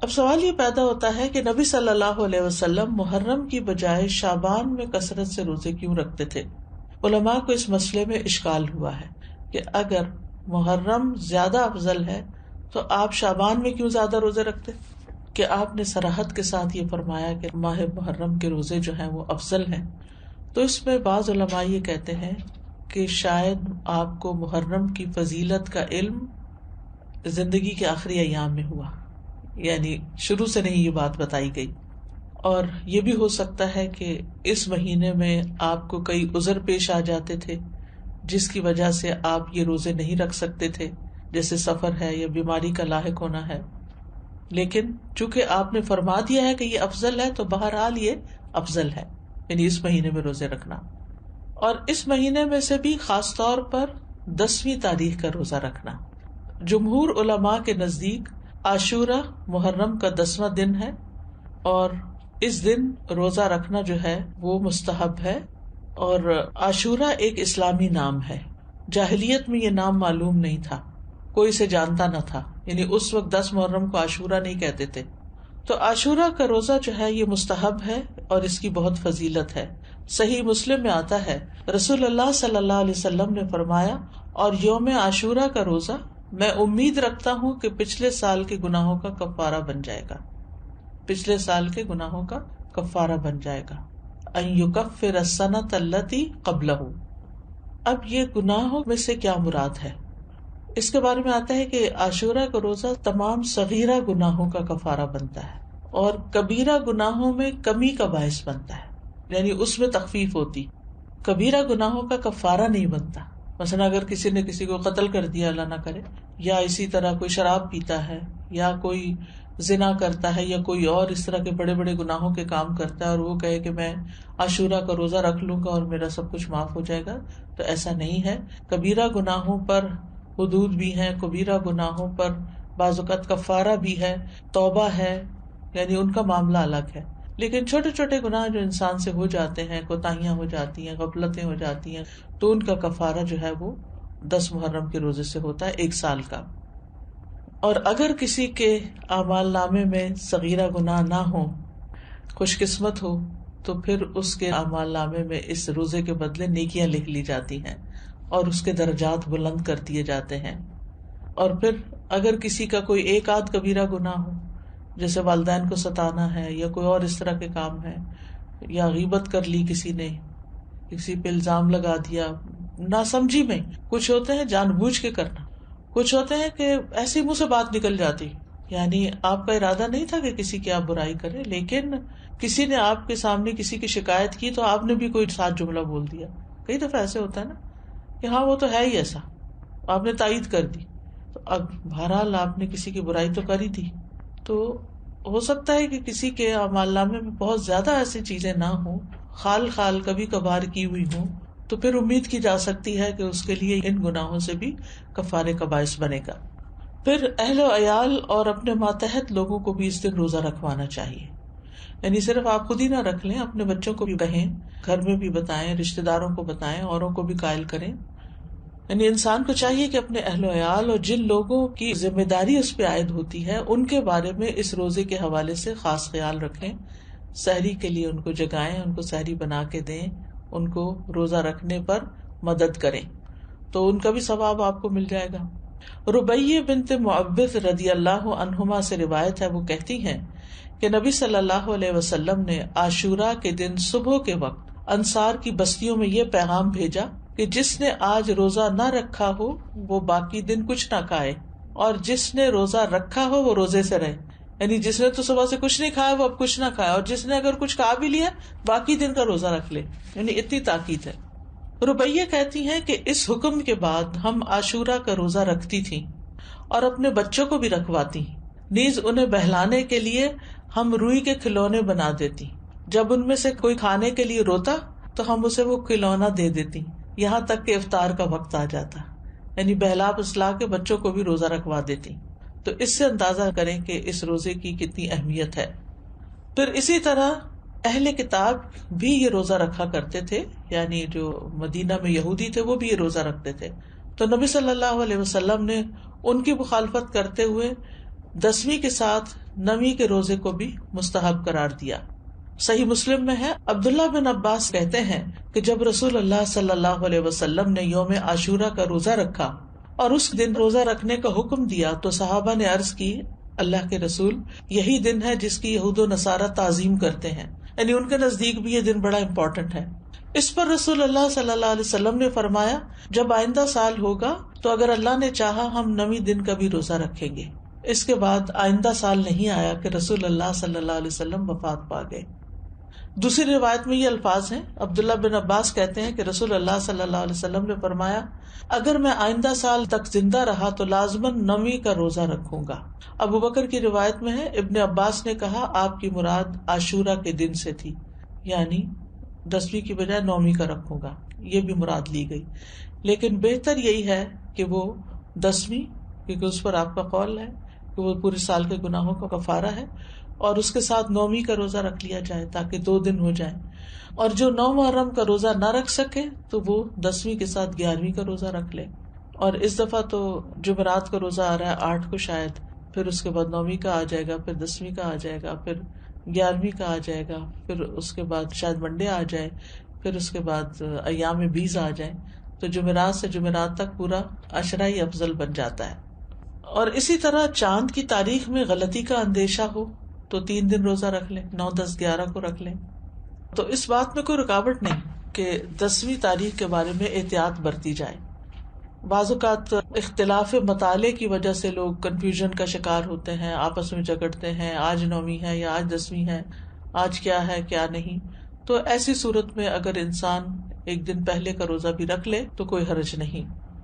اب سوال یہ پیدا ہوتا ہے کہ نبی صلی اللہ علیہ وسلم محرم کی بجائے شعبان میں کثرت سے روزے کیوں رکھتے تھے؟ علماء کو اس مسئلے میں اشکال ہوا ہے کہ اگر محرم زیادہ افضل ہے تو آپ شعبان میں کیوں زیادہ روزے رکھتے؟ کہ آپ نے صراحت کے ساتھ یہ فرمایا کہ ماہ محرم کے روزے جو ہیں وہ افضل ہیں، تو اس میں بعض علماء یہ کہتے ہیں کہ شاید آپ کو محرم کی فضیلت کا علم زندگی کے آخری ایام میں ہوا، یعنی شروع سے نہیں یہ بات بتائی گئی، اور یہ بھی ہو سکتا ہے کہ اس مہینے میں آپ کو کئی عذر پیش آ جاتے تھے جس کی وجہ سے آپ یہ روزے نہیں رکھ سکتے تھے، جیسے سفر ہے یا بیماری کا لاحق ہونا ہے، لیکن چونکہ آپ نے فرما دیا ہے کہ یہ افضل ہے تو بہرحال یہ افضل ہے، یعنی اس مہینے میں روزے رکھنا۔ اور اس مہینے میں سے بھی خاص طور پر 10ویں تاریخ کا روزہ رکھنا۔ جمہور علماء کے نزدیک عاشورہ محرم کا 10واں دن ہے، اور اس دن روزہ رکھنا جو ہے وہ مستحب ہے۔ اور عاشورہ ایک اسلامی نام ہے، جاہلیت میں یہ نام معلوم نہیں تھا، کوئی اسے جانتا نہ تھا، یعنی اس وقت 10 محرم کو عاشورہ نہیں کہتے تھے۔ تو عاشورہ کا روزہ جو ہے یہ مستحب ہے اور اس کی بہت فضیلت ہے۔ صحیح مسلم میں آتا ہے رسول اللہ صلی اللہ علیہ وسلم نے فرمایا، اور یوم عاشورہ کا روزہ میں امید رکھتا ہوں کہ پچھلے سال کے گناہوں کا کفارہ بن جائے گا، پچھلے سال کے گناہوں کا کفارہ بن جائے گا۔ ان یکفر السنۃ التی قبلہ، اب یہ گناہوں میں سے کیا مراد ہے؟ اس کے بارے میں آتا ہے کہ عاشورہ کا روزہ تمام صغیرہ گناہوں کا کفارہ بنتا ہے اور کبیرہ گناہوں میں کمی کا باعث بنتا ہے، یعنی اس میں تخفیف ہوتی۔ کبیرہ گناہوں کا کفارہ نہیں بنتا، مثلا اگر کسی نے کسی کو قتل کر دیا، اللہ نہ کرے، یا اسی طرح کوئی شراب پیتا ہے، یا کوئی زنا کرتا ہے، یا کوئی اور اس طرح کے بڑے بڑے گناہوں کے کام کرتا ہے، اور وہ کہے کہ میں عاشورہ کا روزہ رکھ لوں گا اور میرا سب کچھ معاف ہو جائے گا، تو ایسا نہیں ہے۔ کبیرہ گناہوں پر حدود بھی ہیں، کبیرہ گناہوں پر بعض اوقات کفارہ بھی ہے، توبہ ہے، یعنی ان کا معاملہ الگ ہے۔ لیکن چھوٹے چھوٹے گناہ جو انسان سے ہو جاتے ہیں، کوتاہیاں ہو جاتی ہیں، غفلتیں ہو جاتی ہیں، تو ان کا کفارہ جو ہے وہ 10 محرم کے روزے سے ہوتا ہے، 1 سال کا۔ اور اگر کسی کے اعمال نامے میں صغیرہ گناہ نہ ہو، خوش قسمت ہو، تو پھر اس کے اعمال نامے میں اس روزے کے بدلے نیکیاں لکھ لی جاتی ہیں اور اس کے درجات بلند کر دیے جاتے ہیں۔ اور پھر اگر کسی کا کوئی ایک آدھ کبیرہ گناہ ہو، جیسے والدین کو ستانا ہے یا کوئی اور اس طرح کے کام ہے، یا غیبت کر لی کسی نے، کسی پہ الزام لگا دیا ناسمجھی میں، کچھ ہوتے ہیں جان بوجھ کے کرنا، کچھ ہوتے ہیں کہ ایسی منہ سے بات نکل جاتی، یعنی آپ کا ارادہ نہیں تھا کہ کسی کی آپ برائی کرے، لیکن کسی نے آپ کے سامنے کسی کی شکایت کی تو آپ نے بھی کوئی ساتھ جملہ بول دیا۔ کئی دفعہ ایسے ہوتا ہے نا کہ ہاں وہ تو ہے ہی ایسا، آپ نے تائید کر دی، تو اب بہرحال آپ نے کسی کی برائی تو کر ہی دی، تو ہو سکتا ہے کہ کسی کے اعمال نامے میں بہت زیادہ ایسی چیزیں نہ ہوں، خال خال کبھی کبھار کی ہوئی ہوں، تو پھر امید کی جا سکتی ہے کہ اس کے لیے ان گناہوں سے بھی کفارے کا باعث بنے گا۔ پھر اہل و عیال اور اپنے ماتحت لوگوں کو بھی اس دن روزہ رکھوانا چاہیے، یعنی صرف آپ خود ہی نہ رکھ لیں، اپنے بچوں کو بھی کہیں، گھر میں بھی بتائیں، رشتہ داروں کو بتائیں، اوروں کو بھی قائل کریں۔ یعنی انسان کو چاہیے کہ اپنے اہل و عیال اور جن لوگوں کی ذمہ داری اس پہ عائد ہوتی ہے ان کے بارے میں اس روزے کے حوالے سے خاص خیال رکھیں، سحری کے لیے ان کو جگائیں، ان کو سحری بنا کے دیں، ان کو روزہ رکھنے پر مدد کریں، تو ان کا بھی ثواب آپ کو مل جائے گا۔ ربیہ بنت معوذ رضی اللہ عنہما سے روایت ہے، وہ کہتی ہیں کہ نبی صلی اللہ علیہ وسلم نے عاشورہ کے دن صبح کے وقت انصار کی بستیوں میں یہ پیغام بھیجا کہ جس نے آج روزہ نہ رکھا ہو وہ باقی دن کچھ نہ کھائے، اور جس نے روزہ رکھا ہو وہ روزے سے رہے، یعنی جس نے تو صبح سے کچھ نہیں کھایا وہ اب کچھ نہ کھائے، اور جس نے اگر کچھ کھا بھی لیا باقی دن کا روزہ رکھ لے، یعنی اتنی تاکید ہے۔ ربیہ کہتی ہیں کہ اس حکم کے بعد ہم عاشورہ کا روزہ رکھتی تھیں اور اپنے بچوں کو بھی رکھواتی، نیز انہیں بہلانے کے لیے ہم روئی کے کھلونے بنا دیتی، جب ان میں سے کوئی کھانے کے لیے روتا تو ہم اسے وہ کھلونا دے دیتی، یہاں تک کہ افطار کا وقت آ جاتا، یعنی بہلا پسلا کے بچوں کو بھی روزہ رکھوا دیتی۔ تو اس سے اندازہ کریں کہ اس روزے کی کتنی اہمیت ہے۔ پھر اسی طرح اہل کتاب بھی یہ روزہ رکھا کرتے تھے، یعنی جو مدینہ میں یہودی تھے وہ بھی یہ روزہ رکھتے تھے، تو نبی صلی اللہ علیہ وسلم نے ان کی مخالفت کرتے ہوئے 10ویں کے ساتھ نویں کے روزے کو بھی مستحب قرار دیا۔ صحیح مسلم میں ہے، عبداللہ بن عباس کہتے ہیں کہ جب رسول اللہ صلی اللہ علیہ وسلم نے یوم عاشورہ کا روزہ رکھا اور اس دن روزہ رکھنے کا حکم دیا تو صحابہ نے عرض کی، اللہ کے رسول، یہی دن ہے جس کی یہود و نصارہ تعظیم کرتے ہیں، یعنی ان کے نزدیک بھی یہ دن بڑا امپورٹنٹ ہے۔ اس پر رسول اللہ صلی اللہ علیہ وسلم نے فرمایا، جب آئندہ سال ہوگا تو اگر اللہ نے چاہا ہم نویں دن کا بھی روزہ رکھیں گے۔ اس کے بعد آئندہ سال نہیں آیا کہ رسول اللہ صلی اللہ علیہ وسلم وفات پا گئے۔ دوسری روایت میں یہ الفاظ ہیں، عبداللہ بن عباس کہتے ہیں کہ رسول اللہ صلی اللہ علیہ وسلم نے فرمایا، اگر میں آئندہ سال تک زندہ رہا تو لازماً نویں کا روزہ رکھوں گا۔ ابو بکر کی روایت میں ہے، ابن عباس نے کہا آپ کی مراد عاشورہ کے دن سے تھی، یعنی 10ویں کی بجائے 9ویں کا رکھوں گا، یہ بھی مراد لی گئی، لیکن بہتر یہی ہے کہ وہ 10ویں، کیونکہ اس پر آپ کا قول ہے کہ وہ پورے سال کے گناہوں کا کفارہ ہے، اور اس کے ساتھ 9ویں کا روزہ رکھ لیا جائے تاکہ 2 دن ہو جائیں، اور جو 9 محرم کا روزہ نہ رکھ سکے تو وہ 10ویں کے ساتھ 11ویں کا روزہ رکھ لے۔ اور اس دفعہ تو جمعرات کا روزہ آ رہا ہے 8 کو شاید، پھر اس کے بعد 9ویں کا آ جائے گا، پھر 10ویں کا آ جائے گا، پھر 11ویں کا آ جائے گا، پھر اس کے بعد شاید منڈے آ جائے، پھر اس کے بعد ایام بیز آ جائیں، تو جمعرات سے جمعرات تک پورا عشرہ ہی افضل بن جاتا ہے۔ اور اسی طرح چاند کی تاریخ میں غلطی کا اندیشہ ہو تو 3 دن روزہ رکھ لیں، 9، 10، 11 کو رکھ لیں۔ تو اس بات میں کوئی رکاوٹ نہیں کہ 10ویں تاریخ کے بارے میں احتیاط برتی جائے۔ بعض اوقات اختلاف مطالعے کی وجہ سے لوگ کنفیوژن کا شکار ہوتے ہیں، آپس میں جھگڑتے ہیں، آج 9ویں ہے یا آج 10ویں ہے، آج کیا ہے کیا نہیں۔ تو ایسی صورت میں اگر انسان ایک دن پہلے کا روزہ بھی رکھ لے تو کوئی حرج نہیں۔